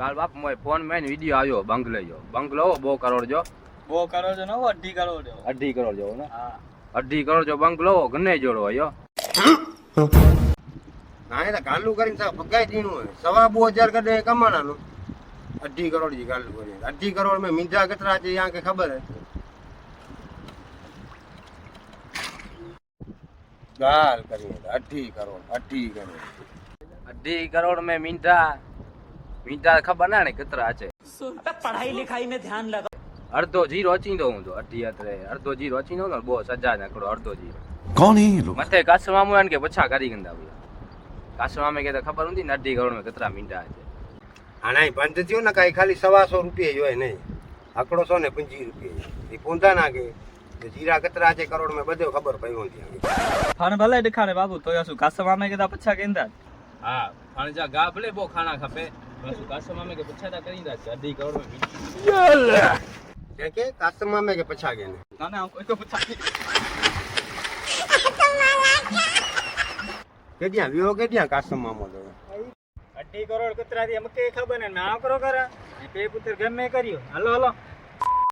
કાલ બાપ મોય ફોન માં વિડિયો આવ્યો બંગલે જો બંગલો 2 કરોડ જો 2 કરોડ જો નો 2.5 કરોડ જો 2.5 કરોડ જો ને હા 2.5 કરોડ જો બંગલો ગને જોડો આયો ના એ ગાલું કરીને સાહેબ પગાઈ દીણું હોય 2.5 કદે કમાણાનું 2.5 કરોડ જી ગાલું કરી 2.5 કરોડ में मींजा कितना चाहिए यहाँ के खबर है गाल करिए 2.5 करोड़ 2.5 करोड़ में मींजा खबर ना ने कितना है अबे पढ़ाई लिखाई में ध्यान लगा अर्धो जीरो अची दो हूं तो 2.5 अतरे अर्धो जीरो अची दो ना बो सजा नकड़ो अर्धो जीरो कौन है ये लोग मथे कासमा मुन के पछा करी गंदा भैया कासमा में के तो खबर हुंदी 2.5 करोड़ में कितना मींजा है हाँ नहीं बंद थी ना कहीं खाली 125 रुपये जो है नहीं आंकड़ो 125 रुपये ये पोंदा ना के जीरा कतरा છે કરોડ में બધે ખબર પઈ હોતી ફાન ભલે દેખાડે બાબુ તો શું કાસવા में કેતા પછા કેંદા हां पण जा गा भले बो खाना खपे बस कासमा में के पछा ता करी दा 2.5 करोड़ में કે કાસ્ટમર में के પછા કે ના ના કોઈ તો પછા કે દિયા વિયો કે દિયા કાસ્ટમર માં તો 2.5 કરોડ કતરા દી મકે ખબર ને ના કરો કરે પે પુત્ર ગમે કર્યો હાલો હાલો